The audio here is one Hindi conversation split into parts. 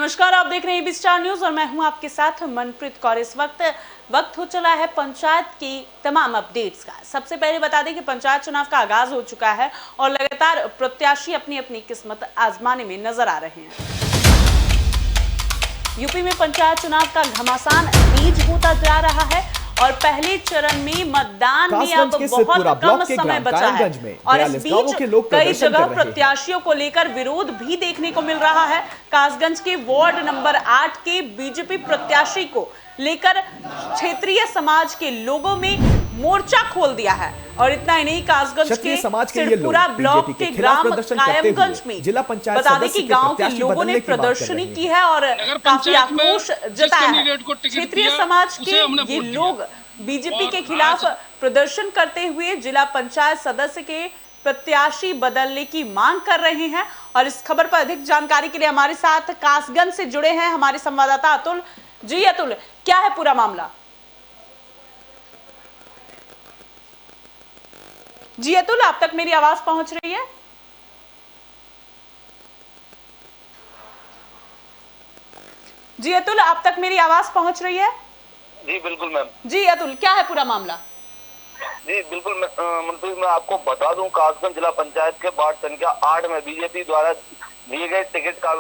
नमस्कार, आप देख रहे हैं एबीसी स्टार न्यूज और मैं हूं आपके साथ मनप्रीत कौर। इस वक्त हो चला है पंचायत की तमाम अपडेट्स का। सबसे पहले बता दें कि पंचायत चुनाव का आगाज हो चुका है और लगातार प्रत्याशी अपनी अपनी किस्मत आजमाने में नजर आ रहे हैं। यूपी में पंचायत चुनाव का घमासान तेज होता जा रहा है और पहले चरण में मतदान में अब बहुत कम समय बचा है और इस बीच कई जगह प्रत्याशियों को लेकर विरोध भी देखने को मिल रहा है। कासगंज के वार्ड नंबर 8 के बीजेपी प्रत्याशी को लेकर क्षेत्रीय समाज के लोगों में मोर्चा खोल दिया है और इतना ही नहीं, कासगंज के सिरपुरा ब्लॉक के ग्राम कायमगंज में बता दें कि गांव के लोगों ने प्रदर्शनी की है और काफी आक्रोश जताया है। क्षेत्रीय समाज के ये लोग बीजेपी के खिलाफ प्रदर्शन करते हुए जिला पंचायत सदस्य के प्रत्याशी बदलने की मांग कर रहे हैं। और इस खबर पर अधिक जानकारी के लिए हमारे साथ कासगंज से जुड़े हैं हमारे संवाददाता अतुल। जी अतुल, क्या है पूरा मामला? जी अतुल, आप तक मेरी आवाज पहुंच रही है? जी अतुल, आप तक मेरी आवाज पहुंच रही है? जी बिल्कुल मैम। जी अतुल, क्या है पूरा मामला? जी बिल्कुल मैं आपको बता दूं, कासगंज जिला पंचायत के वार्ड संख्या 8 में बीजेपी द्वारा दिए गए टिकट का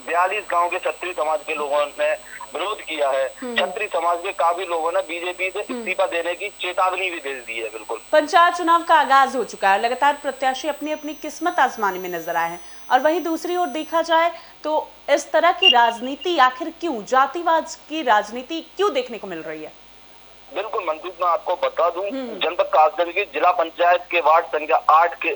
42 गांव के क्षत्रिय समाज के लोगों ने विरोध किया है। क्षत्रिय समाज के काफी लोगों ने बीजेपी से इस्तीफा देने की चेतावनी भी दे दी है। बिल्कुल पंचायत चुनाव का आगाज हो चुका है, लगातार प्रत्याशी अपनी अपनी किस्मत आजमाने में नजर आए हैं और वहीं दूसरी ओर देखा जाए तो इस तरह की राजनीति आखिर क्यों, जातिवाद की राजनीति क्यों देखने को मिल रही है? बिल्कुल मनप्रीत, मैं आपको बता दूं, जनपद कासगंज की जिला पंचायत के वार्ड संख्या 8 के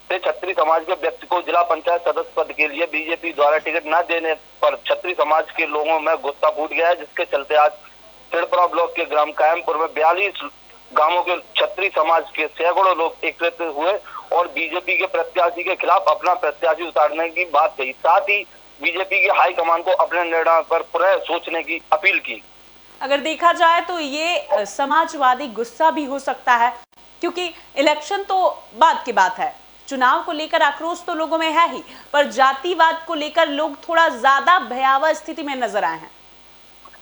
से क्षत्रिय समाज के व्यक्ति को जिला पंचायत सदस्य पद के लिए बीजेपी द्वारा टिकट न देने पर क्षत्रिय समाज के लोगों में गुस्सा फूट गया है, जिसके चलते आज सिरपुरा ब्लॉक के ग्राम कायमपुर में 42 गांवों के क्षत्रिय समाज के सैकड़ों लोग एकत्रित हुए और बीजेपी के प्रत्याशी के खिलाफ अपना प्रत्याशी उतारने की बात कही। साथ ही बीजेपी के हाईकमान को अपने निर्णय पर पुनः सोचने की अपील की। अगर देखा जाए तो ये समाजवादी गुस्सा भी हो सकता है, क्योंकि इलेक्शन तो बाद की बात है, चुनाव को लेकर आक्रोश तो लोगों में है ही, पर जातिवाद को लेकर लोग थोड़ा ज्यादा भयावह स्थिति में नजर आए हैं।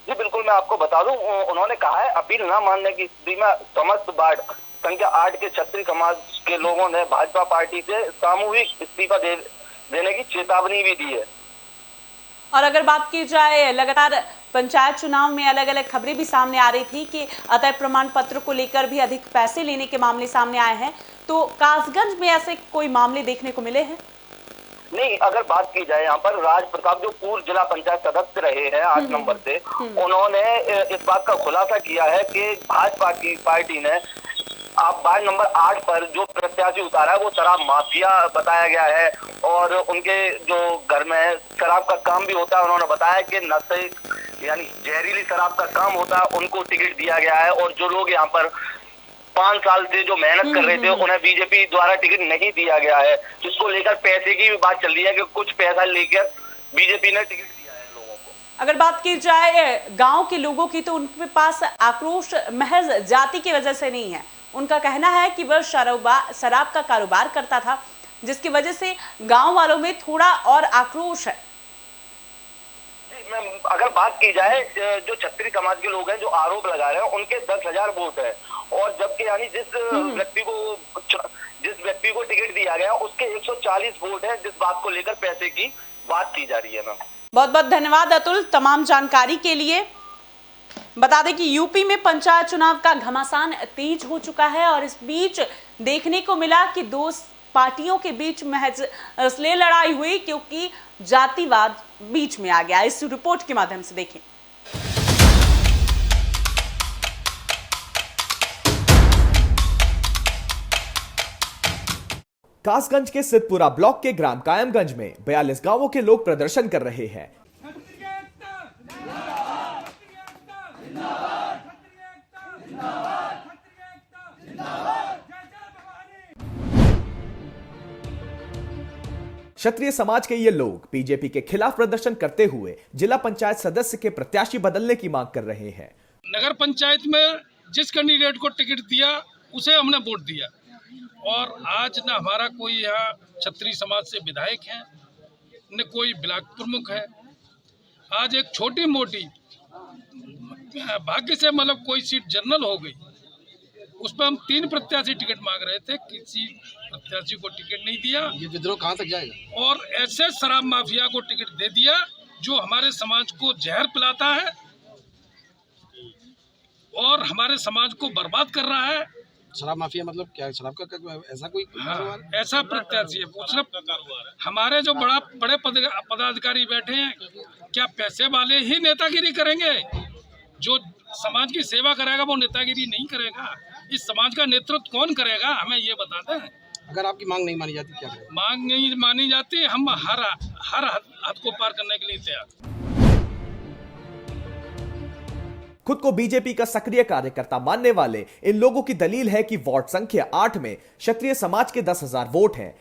जी बिल्कुल, मैं आपको बता दूं, उन्होंने कहा है अपील न मानने की स्थिति में समस्त वार्ड संख्या 8 के क्षत्रिय समाज के लोगों ने भाजपा पार्टी से सामूहिक इस्तीफा देने की चेतावनी भी दी है। और अगर बात की जाए, लगातार पंचायत चुनाव में अलग अलग खबरें भी सामने आ रही थी कि अतः प्रमाण पत्र को लेकर भी अधिक पैसे लेने के मामले सामने आए हैं, तो कासगंज में ऐसे कोई मामले देखने को मिले हैं? नहीं, अगर बात की जाए यहाँ पर राज प्रताप जो पूर्व जिला पंचायत सदस्य रहे हैं 8 नंबर से, उन्होंने इस बात का खुलासा किया है कि भाजपा की पार्टी ने आप वार्ड नंबर 8 पर जो प्रत्याशी उतारा है वो शराब माफिया बताया गया है और उनके जो घर में शराब का काम भी होता है। उन्होंने बताया कि नशे यानी जहरीली शराब का काम होता है, उनको टिकट दिया गया है और जो लोग यहाँ पर 5 साल से जो मेहनत कर रहे थे उन्हें बीजेपी द्वारा टिकट नहीं दिया गया है, जिसको लेकर पैसे की भी बात चल रही है कि कुछ पैसा लेकर बीजेपी ने टिकट दिया है लोगों को। अगर बात की जाए गांव के लोगों की, तो उनके पास आक्रोश महज जाति की वजह से नहीं है। उनका कहना है कि वह शराब का कारोबार करता था, जिसकी वजह से गांव वालों में थोड़ा और आक्रोश है। अगर बात की जाए, जो क्षत्रिय समाज के लोग हैं जो आरोप लगा रहे हैं, उनके 10,000 वोट है और जबकि यानी जिस व्यक्ति को टिकट दिया गया उसके 140 वोट है, जिस बात को लेकर पैसे की बात की जा रही है। मैम बहुत बहुत धन्यवाद अतुल तमाम जानकारी के लिए। बता दें कि यूपी में पंचायत चुनाव का घमासान तेज हो चुका है और इस बीच देखने को मिला कि दो पार्टियों के बीच महज इसलिए लड़ाई हुई क्योंकि जातिवाद बीच में आ गया। इस रिपोर्ट के माध्यम से देखें। कासगंज के सिरपुरा ब्लॉक के ग्राम कायमगंज में 42 गांवों के लोग प्रदर्शन कर रहे हैं। क्षत्रिय समाज के ये लोग बीजेपी के खिलाफ प्रदर्शन करते हुए जिला पंचायत सदस्य के प्रत्याशी बदलने की मांग कर रहे हैं। नगर पंचायत में जिस कैंडिडेट को टिकट दिया उसे हमने वोट दिया और आज न हमारा कोई यहाँ क्षत्रिय समाज से विधायक है, न कोई ब्लॉक प्रमुख है। आज एक छोटी मोटी भाग्य से मतलब कोई सीट जनरल हो गई, उस पर हम 3 प्रत्याशी टिकट मांग रहे थे, किसी प्रत्याशी को टिकट नहीं दिया। ये विद्रोह कहाँ तक जाएगा? और ऐसे शराब माफिया को टिकट दे दिया जो हमारे समाज को जहर पिलाता है और हमारे समाज को बर्बाद कर रहा है। शराब माफिया मतलब क्या है? शराब का ऐसा कोई ऐसा प्रत्याशी है। सिर्फ हमारे जो बड़े पदाधिकारी बैठे हैं, क्या पैसे वाले ही नेतागिरी करेंगे? जो समाज की सेवा करेगा वो नेतागिरी नहीं करेगा। इस समाज का नेतृत्व कौन करेगा, हमें ये बता दें। अगर आपकी मांग नहीं मानी जाती क्या करें? मांग नहीं मानी जाती, हम हर हद को पार करने के लिए तैयार। खुद को बीजेपी का सक्रिय कार्यकर्ता मानने वाले इन लोगों की दलील है कि वार्ड संख्या 8 में क्षत्रिय समाज के 10,000 वोट हैं,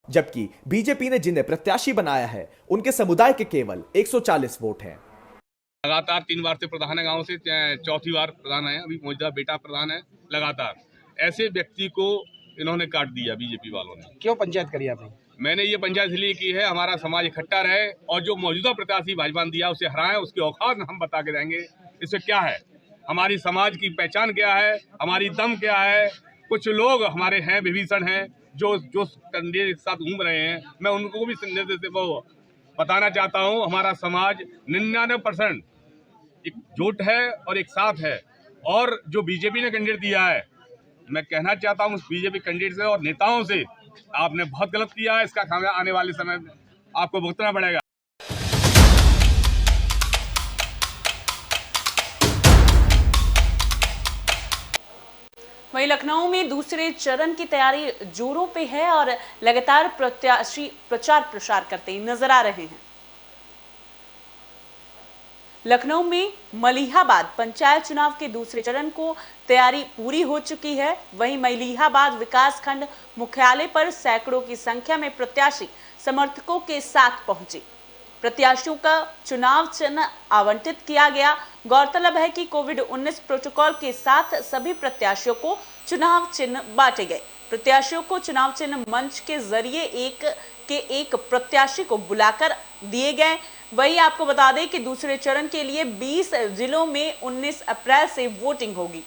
जबकि बीजेपी ने जिन्हें प्रत्याशी बनाया है उनके समुदाय के केवल 140 वोट हैं। लगातार 3 बार से प्रधान है, गांव से 4थी बार प्रधान है, अभी मौजूदा बेटा प्रधान है। लगातार ऐसे व्यक्ति को इन्होंने काट दिया बीजेपी वालों ने। क्यों पंचायत करी आपने? मैंने ये पंचायत इसलिए की है, हमारा समाज इकट्ठा रहे और जो मौजूदा प्रत्याशी भाजपा ने दिया उसे हराएं, उसकी औकात हम बता के देंगे इससे क्या है, हमारी समाज की पहचान क्या है, हमारी दम क्या है। कुछ लोग हमारे हैं, विभीषण हैं, जो कैंडिडेट के साथ घूम रहे हैं, मैं उनको भी संदेश से वो बताना चाहता हूँ, हमारा समाज 99% एकजुट है और एक साथ है। और जो बीजेपी ने कैंडिडेट दिया है, मैं कहना चाहता हूँ उस बीजेपी कैंडिडेट से और नेताओं से, आपने बहुत गलत किया है, इसका खामियाजा आने वाले समय में आपको भुगतना पड़ेगा। वहीं लखनऊ में दूसरे चरण की तैयारी जोरों पे है और लगातार प्रत्याशी प्रचार प्रसार करते नजर आ रहे हैं। लखनऊ में मलिहाबाद पंचायत चुनाव के दूसरे चरण को तैयारी पूरी हो चुकी है। वहीं मलिहाबाद विकासखंड मुख्यालय पर सैकड़ों की संख्या में प्रत्याशी समर्थकों के साथ पहुंचे। प्रत्याशियों का चुनाव चिन्ह आवंटित किया गया। गौरतलब है कि कोविड-19 प्रोटोकॉल के साथ सभी प्रत्याशियों को चुनाव चिन्ह बांटे गए। प्रत्याशियों को चुनाव चिन्ह मंच के जरिए एक प्रत्याशी को बुलाकर दिए गए। वहीं आपको बता दें कि दूसरे चरण के लिए 20 जिलों में 19 अप्रैल से वोटिंग होगी।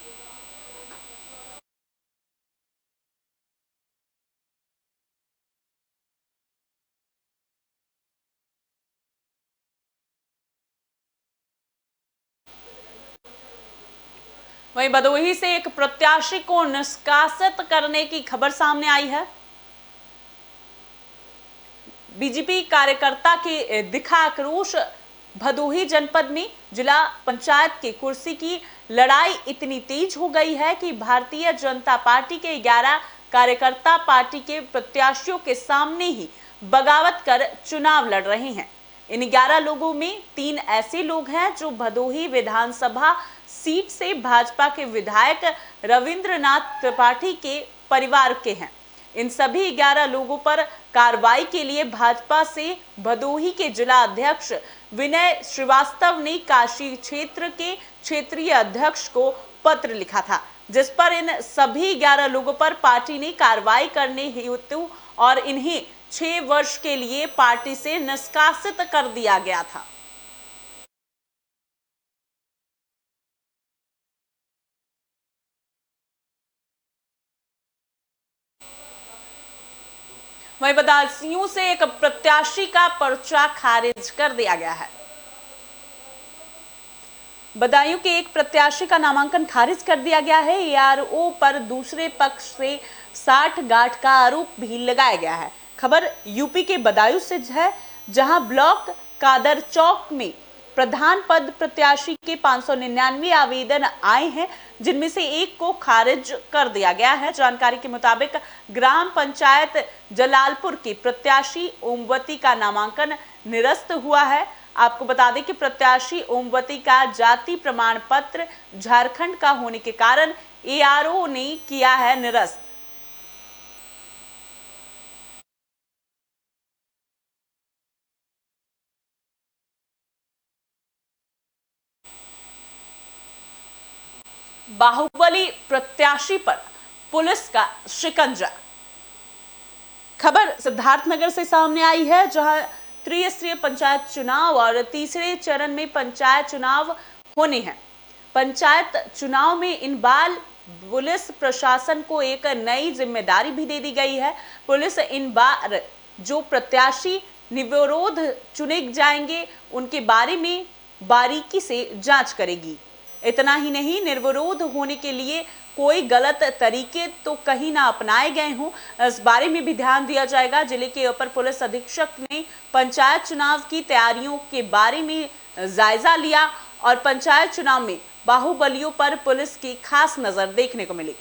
वहीं भदोही से एक प्रत्याशी को निष्कासित करने की खबर सामने आई है। बीजेपी कार्यकर्ता के दिखा आक्रोश। भदोही जनपद में जिला पंचायत की कुर्सी की लड़ाई इतनी तेज हो गई है कि भारतीय जनता पार्टी के 11 कार्यकर्ता पार्टी के प्रत्याशियों के सामने ही बगावत कर चुनाव लड़ रहे हैं। इन 11 लोगों में 3 ऐसे लोग हैं जो भदोही विधानसभा सीट से भाजपा के विधायक रविंद्रनाथ त्रिपाठी के परिवार के हैं। इन सभी 11 लोगों पर कार्रवाई के लिए भाजपा से भदोही के जिला अध्यक्ष विनय श्रीवास्तव ने काशी क्षेत्र के क्षेत्रीय अध्यक्ष को पत्र लिखा था, जिस पर इन सभी 11 लोगों पर पार्टी ने कार्रवाई करने हेतु और इन्हें 6 वर्ष के लिए पार्टी से निष्कासित कर दिया गया था। वहीं बदायूं से एक प्रत्याशी का पर्चा खारिज कर दिया गया है। बदायूं के एक प्रत्याशी का नामांकन खारिज कर दिया गया है। एआरओ पर दूसरे पक्ष से 60 गांठ का आरोप भी लगाया गया है। खबर यूपी के बदायूं से है, जहां ब्लॉक कादर चौक में प्रधान पद प्रत्याशी के 599 आवेदन आए हैं, जिनमें से एक को खारिज कर दिया गया है। जानकारी के मुताबिक ग्राम पंचायत जलालपुर की प्रत्याशी ओमवती का नामांकन निरस्त हुआ है। आपको बता दें कि प्रत्याशी ओमवती का जाति प्रमाण पत्र झारखंड का होने के कारण एआरओ ने किया है निरस्त। बाहुबली प्रत्याशी पर पुलिस का शिकंजा। खबर सिद्धार्थनगर से सामने आई है, जहां त्रिस्तरीय पंचायत चुनाव और तीसरे चरण में पंचायत चुनाव होने हैं। पंचायत चुनाव में इन बार पुलिस प्रशासन को एक नई जिम्मेदारी भी दे दी गई है। पुलिस इन बार जो प्रत्याशी निर्विरोध चुने जाएंगे उनके बारे में बारीकी से जांच करेगी। इतना ही नहीं, निर्विरोध होने के लिए कोई गलत तरीके तो कहीं ना अपनाए गए हों, इस बारे में भी ध्यान दिया जाएगा। जिले के अपर पुलिस अधीक्षक ने पंचायत चुनाव की तैयारियों के बारे में जायजा लिया और पंचायत चुनाव में बाहुबलियों पर पुलिस की खास नजर देखने को मिली।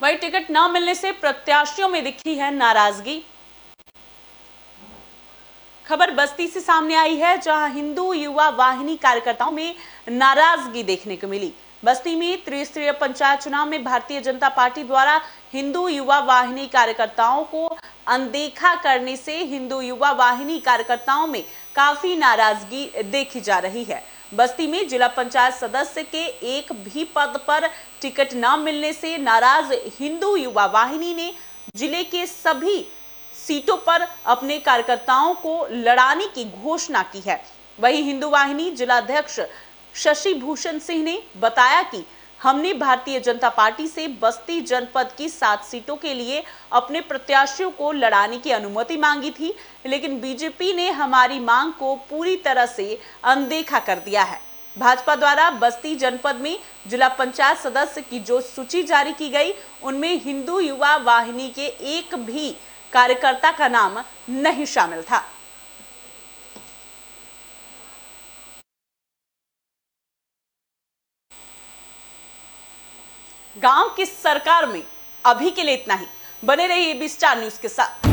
वही टिकट न मिलने से प्रत्याशियों में दिखी है नाराजगी। खबर बस्ती से सामने आई है, जहां हिंदू युवा वाहिनी कार्यकर्ताओं में नाराजगी देखने को मिली। बस्ती में त्रिस्तरीय पंचायत चुनाव में भारतीय जनता पार्टी द्वारा हिंदू युवा वाहिनी कार्यकर्ताओं को अनदेखा करने से हिंदू युवा वाहिनी कार्यकर्ताओं में काफी नाराजगी देखी जा रही है। बस्ती में जिला पंचायत सदस्य के एक भी पद पर टिकट न मिलने से नाराज हिंदू युवा वाहिनी ने जिले के सभी सीटों पर अपने कार्यकर्ताओं को लड़ाने की घोषणा की है। वहीं हिंदू वाहिनी जिलाध्यक्ष शशि भूषण सिंह ने बताया कि हमने भारतीय जनता पार्टी से बस्ती जनपद की 7 सीटों के लिए अपने प्रत्याशियों को लड़ाने की अनुमति मांगी थी, लेकिन बीजेपी ने हमारी मांग को पूरी तरह से अनदेखा कर दिया है। भाजपा द्वारा बस्ती जनपद में जिला पंचायत सदस्य की जो सूची जारी की गई, उनमें हिंदू युवा वाहिनी के एक भी कार्यकर्ता का नाम नहीं शामिल था। गांव की सरकार में अभी के लिए इतना ही। बने रहिए AB स्टार न्यूज के साथ।